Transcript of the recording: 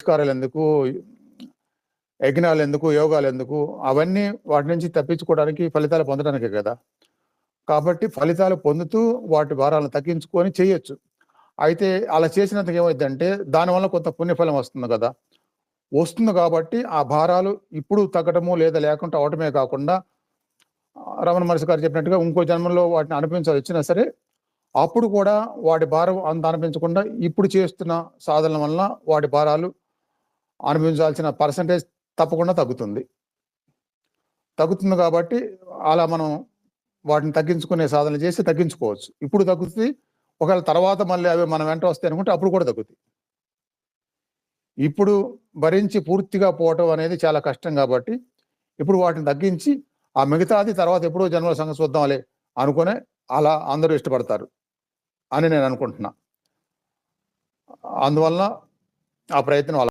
పురస్కారాలెందుకు, యజ్ఞాలెందుకు, యోగాలెందుకు? అవన్నీ వాటి నుంచి తప్పించుకోవడానికి, ఫలితాలు పొందడానికే కదా! కాబట్టి ఫలితాలు పొందుతూ వాటి భారాలను తగ్గించుకొని చేయొచ్చు. అయితే అలా చేసినందుకు ఏమైద్దంటే దానివల్ల కొంత పుణ్యఫలం వస్తుంది గదా! వస్తుంది కాబట్టి ఆ భారాలు ఇప్పుడు తగ్గటము లేదా లేకుండా అవటమే కాకుండా రమణ మహర్షి గారు చెప్పినట్టుగా ఇంకో జన్మలో వాటిని అనుభవించాల్సొచ్చినా సరే, అప్పుడు కూడా వాటి భారం అంత అనిపించకుండా ఇప్పుడు చేస్తున్న సాధనల వలన వాటి భారాలు అనుభవించాల్సిన పర్సెంటేజ్ తప్పకుండా తగ్గుతుంది. తగ్గుతుంది కాబట్టి అలా మనం వాటిని తగ్గించుకునే సాధనలు చేసి తగ్గించుకోవచ్చు. ఇప్పుడు తగ్గుతుంది. ఒకవేళ తర్వాత మళ్ళీ అవి మన వెంట వస్తాయనుకుంటే అప్పుడు కూడా తగ్గుతాయి. ఇప్పుడు భరించి పూర్తిగా పోవటం అనేది చాలా కష్టం కాబట్టి, ఇప్పుడు వాటిని తగ్గించి ఆ మిగతాది తర్వాత ఎప్పుడో జన్మల సంగతి చూద్దాంలే అనుకునే అలా అందరూ ఇష్టపడతారు అని నేను అనుకుంటున్నా. అందువలన ఆ ప్రయత్నం అలా